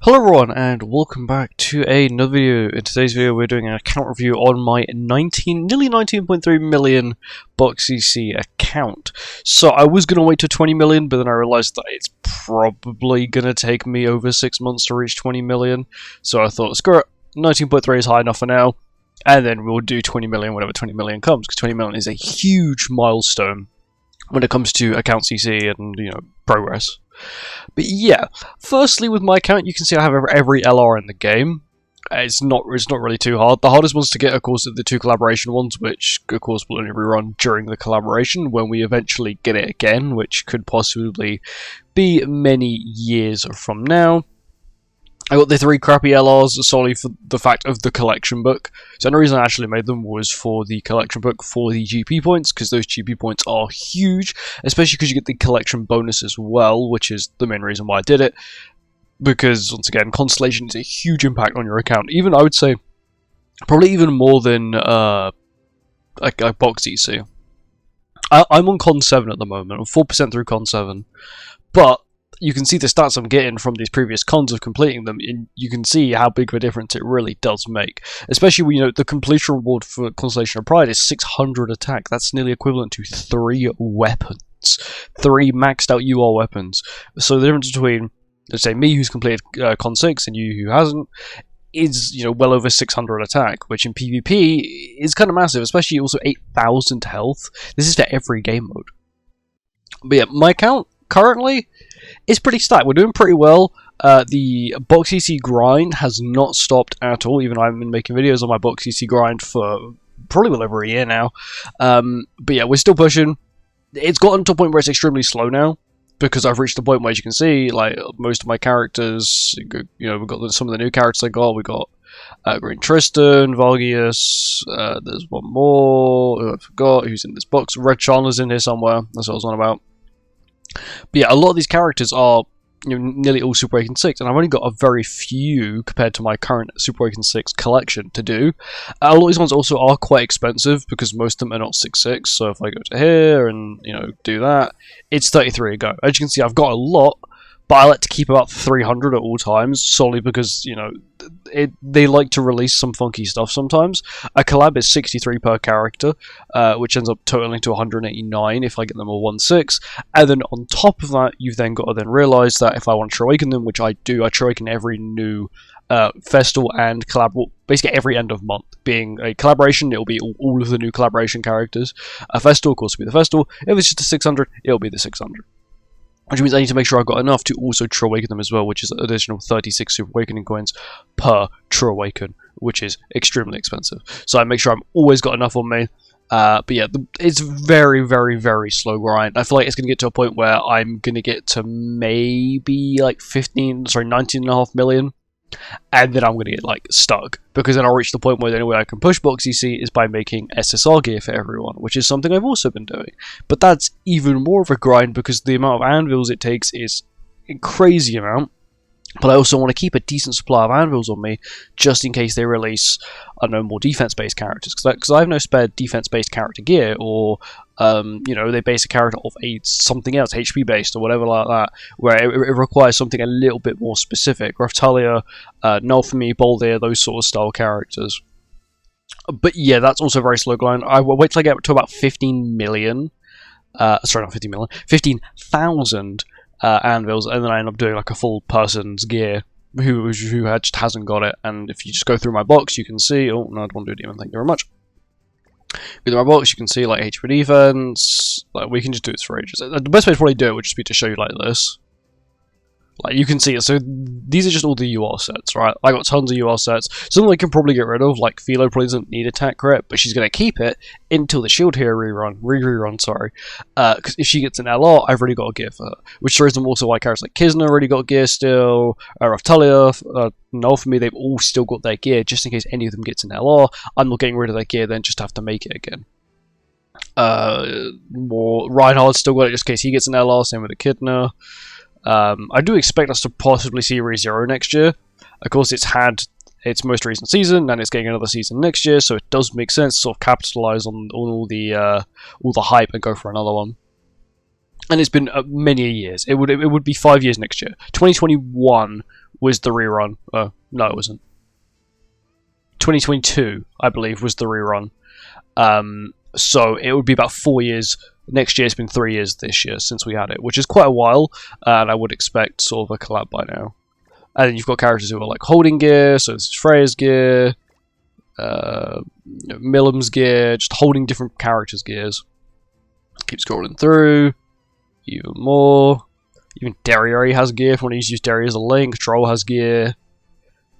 Hello everyone and welcome back to another video. In today's video we're doing an account review on my nearly 19.3 million BoxCC account. So I was going to wait to 20 million, but then I realised that it's probably going to take me over 6 months to reach 20 million. So I thought, screw it, 19.3 is high enough for now, and then we'll do 20 million whenever 20 million comes, because 20 million is a huge milestone when it comes to account CC and, progress. But yeah, firstly with my account you can see I have every LR in the game. It's not really too hard. The hardest ones to get, of course, are the two collaboration ones, which of course will only rerun during the collaboration when we eventually get it again, which could possibly be many years from now. I got the 3 crappy LRs solely for the fact of the collection book. So the reason I actually made them was for the collection book for the GP points, because those GP points are huge, especially because you get the collection bonus as well, which is the main reason why I did it. Because, once again, Constellation is a huge impact on your account. Even, I would say, probably even more than like BoxCC. I'm on Con 7 at the moment. I'm 4% through Con 7. But you can see the stats I'm getting from these previous cons of completing them, and you can see how big of a difference it really does make. Especially when, the completion reward for Constellation of Pride is 600 attack. That's nearly equivalent to 3 weapons. 3 maxed out UR weapons. So the difference between, let's say, me who's completed Con 6 and you who hasn't, is, well over 600 attack, which in PvP is kind of massive, especially also 8,000 health. This is for every game mode. But yeah, my account currently is pretty stacked. We're doing pretty well. The BoxCC grind has not stopped at all, even though I've been making videos on my BoxCC grind for probably well over a year now. But yeah, we're still pushing. It's gotten to a point where it's extremely slow now, because I've reached the point where, as you can see, like, most of my characters, we've got some of the new characters I got. We got Green Tristan, Valgius, there's one more who I forgot, who's in this box. Red Chandler's in here somewhere, that's what I was on about. But yeah, a lot of these characters are nearly all Super Awakened 6, and I've only got a very few compared to my current Super Awakened 6 collection to do. A lot of these ones also are quite expensive, because most of them are not 6/6, so if I go to here and, do that, it's 33 a go. As you can see, I've got a lot, but I like to keep about 300 at all times, solely because, they like to release some funky stuff sometimes. A collab is 63 per character, which ends up totaling to 189 if I get them all 1/6. And then on top of that, you've then got to then realise that if I want to True Awaken them, which I do, I True Awaken every new festival and collab, well, basically every end of month. Being a collaboration, it'll be all of the new collaboration characters. A festival, of course, will be the festival. If it's just a 600, it'll be the 600. Which means I need to make sure I've got enough to also True Awaken them as well, which is an additional 36 Super Awakening coins per True Awaken, which is extremely expensive. So I make sure I've always got enough on me. But yeah, it's very, very, very slow grind. I feel like it's going to get to a point where I'm going to get to maybe like 19.5 million. And then I'm going to get, stuck. Because then I'll reach the point where the only way I can push BoxCC is by making SSR gear for everyone, which is something I've also been doing. But that's even more of a grind, because the amount of anvils it takes is a crazy amount. But I also want to keep a decent supply of anvils on me, just in case they release, I don't know, more defense-based characters. Because I have no spare defense-based character gear, or, they base a character off something else, HP-based, or whatever like that, where it requires something a little bit more specific. Raftalia, Nulfamy, Boldir, those sort of style characters. But yeah, that's also very slow grind. I will wait till I get to about 15 million. Sorry, not 15 million. 15,000. Anvils, and then I end up doing like a full person's gear who just hasn't got it. And if you just go through my box, you can see, oh no, I don't want to do a demon, thank you very much. With my box, you can see like HP defense, like we can just do this for ages. The best way to probably do it would just be to show you like this. Like, you can see it. So these are just all the UR sets, right? I got tons of UR sets. Some I can probably get rid of, like Philo probably doesn't need attack crit, but she's going to keep it until the Shield Hero rerun, sorry. Because if she gets an LR, I've already got a gear for her. Which shows them also why characters like Kisna already got gear still, Raftalia, Nulfamy, they've all still got their gear, just in case any of them gets an LR. I'm not getting rid of their gear, then just have to make it again. Reinhardt's still got it just in case he gets an LR, same with the Echidna. I do expect us to possibly see ReZero next year. Of course, it's had its most recent season, and it's getting another season next year, so it does make sense to sort of capitalize on all the hype and go for another one. And it's been many years. It would be 5 years next year. 2021 was the rerun. No, it wasn't. 2022, I believe, was the rerun. So it would be about 4 years. Next year, it's been 3 years this year since we had it, which is quite a while, and I would expect sort of a collab by now. And then you've got characters who are like holding gear, so this is Freya's gear, Millam's gear, just holding different characters' gears. Keep scrolling through, even more. Even Derriere has gear if you want to use Derriere as a link. Troll has gear.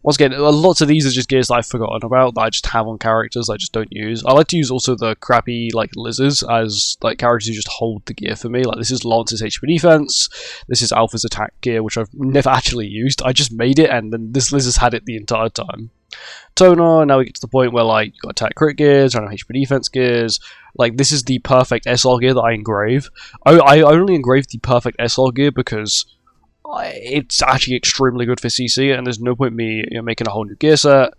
Once again, lots of these are just gears that I've forgotten about that I just have on characters I just don't use. I like to use also the crappy like lizards as like characters who just hold the gear for me. Like this is Lance's HP defense, this is Alpha's attack gear, which I've never actually used. I just made it and then this lizard's had it the entire time. Toner, now we get to the point where like you've got attack crit gears, random HP defense gears. Like this is the perfect SR gear that I engrave. I only engrave the perfect SR gear because it's actually extremely good for CC, and there's no point me making a whole new gear set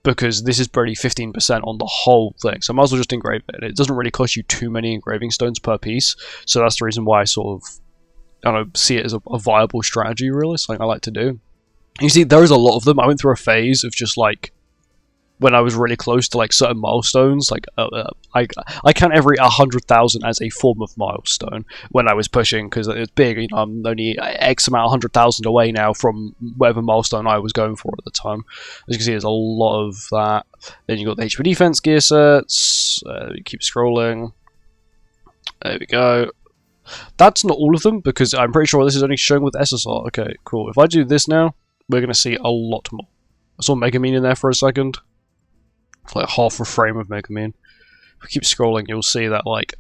because this is barely 15% on the whole thing. So I might as well just engrave it. It doesn't really cost you too many engraving stones per piece, so that's the reason why I sort of see it as a viable strategy. Really, something I like to do. You see, there is a lot of them. I went through a phase of just like when I was really close to like certain milestones, like I count every 100,000 as a form of milestone when I was pushing because it's big. I'm only X amount 100,000 away now from whatever milestone I was going for at the time. As you can see, there's a lot of that. Then you got the HP defense gear sets. You keep scrolling. There we go. That's not all of them because I'm pretty sure this is only showing with SSR. Okay, cool. If I do this now, we're going to see a lot more. I saw Megamine in there for a second. Like half a frame of Megamine. If we keep scrolling, you'll see that like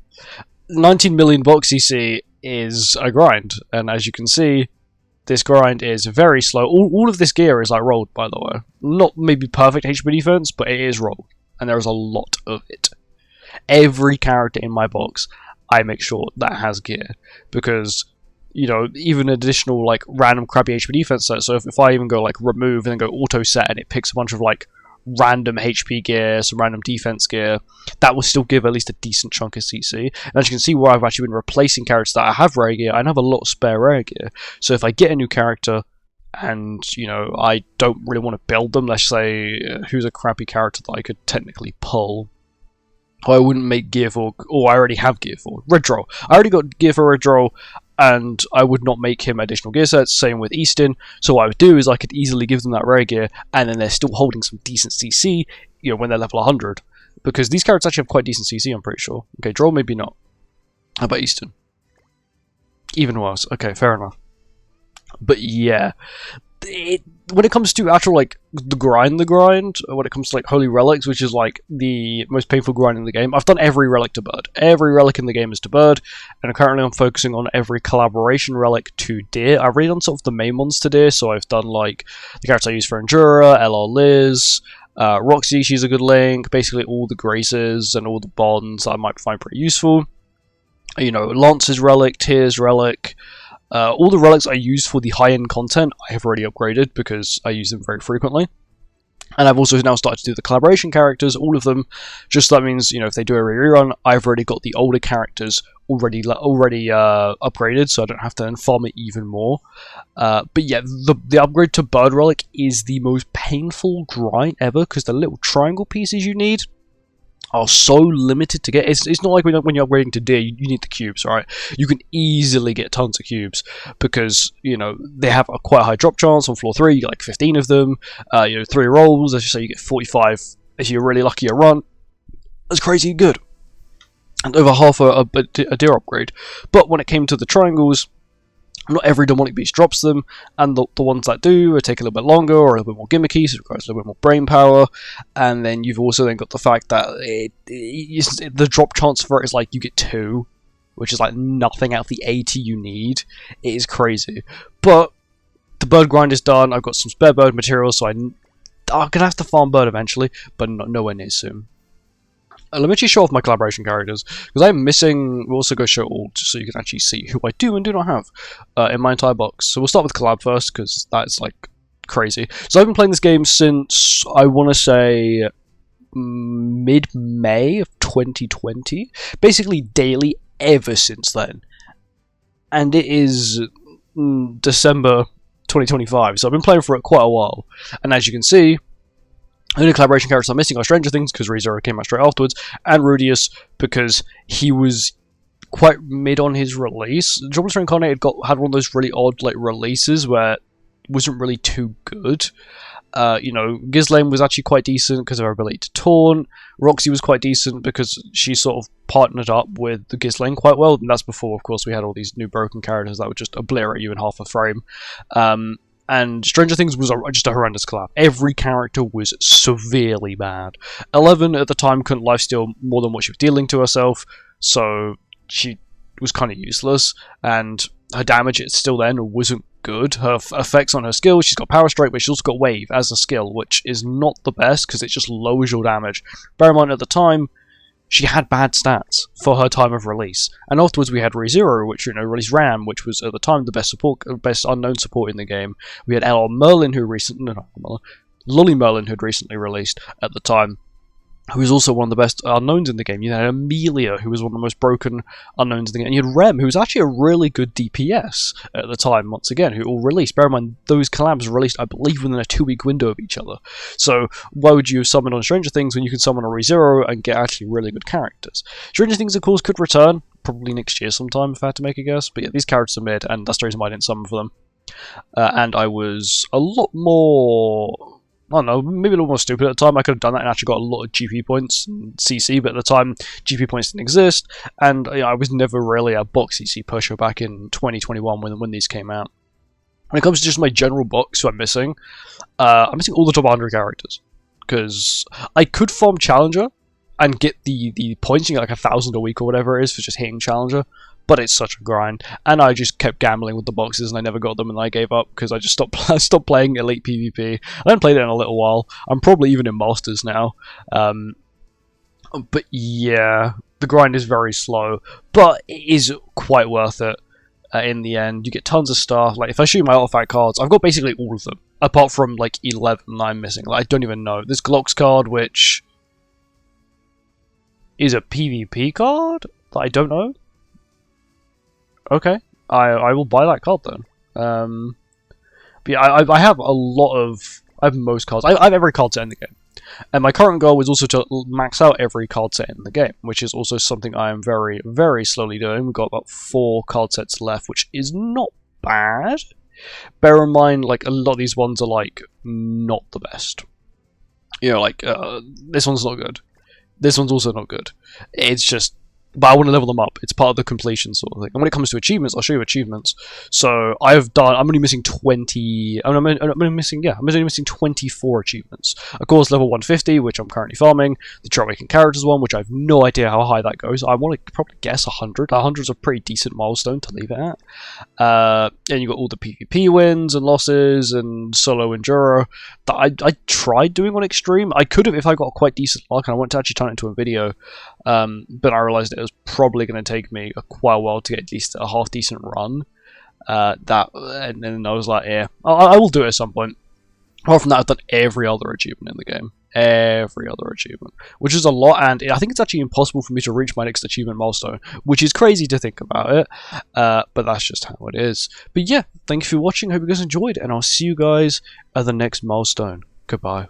19 million box CC is a grind, and as you can see, this grind is very slow. All of this gear is like rolled, by the way. Not maybe perfect HP defense, but it is rolled, and there is a lot of it. Every character in my box, I make sure that has gear because even additional like random crappy HP defense set. So if I even go like remove and then go auto set, and it picks a bunch of like random HP gear, some random defense gear, that will still give at least a decent chunk of CC. And as you can see, where I've actually been replacing characters that I have rare gear, I have a lot of spare rare gear. So if I get a new character and I don't really want to build them, let's say who's a crappy character that I could technically pull, I wouldn't make gear for, or I already have gear for Red Droll. I already got gear for Red Droll, and I would not make him additional gear sets. Same with Easton. So what I would do is I could easily give them that rare gear, and then they're still holding some decent CC, when they're level 100. Because these characters actually have quite decent CC, I'm pretty sure. Okay, Droll maybe not. How about Easton? Even worse. Okay, fair enough. But yeah, when it comes to actual like the grind, when it comes to like holy relics, which is like the most painful grind in the game, I've done every relic to bird. Every relic in the game is to bird, and currently I'm focusing on every collaboration relic to deer. I've already done sort of the main ones to deer, so I've done like the characters I use for Endura, LR Liz, Roxy, she's a good link, basically all the graces and all the bonds that I might find pretty useful. Lance's relic, Tyr's relic. All the relics I use for the high-end content I have already upgraded because I use them very frequently. And I've also now started to do the collaboration characters, all of them. Just that means, if they do a rerun, I've already got the older characters already upgraded, so I don't have to then farm it even more. But yeah, the upgrade to Bird Relic is the most painful grind ever because the little triangle pieces you need are so limited to get. It's not like when you're upgrading to deer, you need the cubes, right? You can easily get tons of cubes because they have a quite high drop chance on floor 3. You get like 15 of them. 3 rolls, as you say, you get 45 if you're really lucky a run. That's crazy good, and over half a deer upgrade. But when it came to the triangles, not every demonic beast drops them, and the ones that do take a little bit longer or a little bit more gimmicky, so it requires a little bit more brain power. And then you've also then got the fact that the drop chance for it is like you get 2, which is like nothing out of the 80 you need. It is crazy. But the bird grind is done. I've got some spare bird materials, so I'm gonna have to farm bird eventually, but nowhere near soon. Let me actually show off my collaboration characters, because I'm missing. We'll also go show all, just so you can actually see who I do and do not have in my entire box. So we'll start with collab first, because that's like crazy. So I've been playing this game since, I want to say, mid-May of 2020. Basically daily ever since then. And it is December 2025, so I've been playing for it quite a while. And as you can see, the only collaboration characters I'm missing are Stranger Things, because ReZero came out straight afterwards, and Rudius, because he was quite mid on his release. Jobless Reincarnated had one of those really odd releases where it wasn't really too good. Ghislaine was actually quite decent because of her ability to taunt. Roxy was quite decent because she sort of partnered up with the Ghislaine quite well, and that's before, of course, we had all these new broken characters that would just obliterate you in half a frame. And Stranger Things was just a horrendous collab. Every character was severely bad. 11 at the time couldn't lifesteal more than what she was dealing to herself, so she was kind of useless, and her damage still then wasn't good. Her effects on her skill, she's got Power Strike, but she's also got Wave as a skill, which is not the best because it just lowers your damage. Bear in mind, at the time, she had bad stats for her time of release. And afterwards we had ReZero, which, released Ram, which was at the time the best unknown support in the game. We had LL Merlin, Lolly Merlin, who'd recently released at the time, who was also one of the best unknowns in the game. You had Amelia, who was one of the most broken unknowns in the game. And you had Rem, who was actually a really good DPS at the time, once again, who all released. Bear in mind, those collabs were released, I believe, within a 2-week window of each other. So why would you summon on Stranger Things when you can summon on ReZero and get actually really good characters? Stranger Things, of course, could return, probably next year sometime, if I had to make a guess. But yeah, these characters are mid, and that's the reason why I didn't summon for them. And I was a lot more... I don't know, maybe a little more stupid at the time. I could have done that and actually got a lot of GP points and CC, but at the time, GP points didn't exist, and I was never really a box CC pusher back in 2021 when these came out. When it comes to just my general box, who I'm missing all the top 100 characters, because I could farm Challenger and get the points, you get like 1,000 a week or whatever it is for just hitting Challenger, but it's such a grind, and I just kept gambling with the boxes, and I never got them, and I gave up because I just stopped playing Elite PvP. I haven't played it in a little while. I'm probably even in Masters now, but yeah, the grind is very slow, but it is quite worth it. In the end, you get tons of stuff. Like if I show you my artifact cards, I've got basically all of them, apart from like 11 I'm missing. Like I don't even know. This Glocks card, which is a PvP card that I don't know. Okay, I will buy that card then. But yeah, I have a lot of... I have most cards. I have every card set in the game. And my current goal is also to max out every card set in the game, which is also something I am very, very slowly doing. We've got about 4 card sets left, which is not bad. Bear in mind, like, a lot of these ones are, like, not the best. This one's not good. This one's also not good. It's just... But I want to level them up. It's part of the completion sort of thing. And when it comes to achievements, I'll show you achievements. So I'm only missing 20... I'm only missing 24 achievements. Of course, level 150, which I'm currently farming. The Troublemaking Characters one, which I have no idea how high that goes. I want to probably guess 100. 100 is a pretty decent milestone to leave it at. And you've got all the PvP wins and losses and solo enduro that I tried doing on Extreme. I could have if I got quite decent luck, and I wanted to actually turn it into a video. But I realised it was probably going to take me quite a while to get at least a half decent run. And then I was like, yeah, I will do it at some point. Apart from that, I've done every other achievement in the game. Every other achievement. Which is a lot, and I think it's actually impossible for me to reach my next achievement milestone, which is crazy to think about it. But that's just how it is. But yeah, thank you for watching. Hope you guys enjoyed, and I'll see you guys at the next milestone. Goodbye.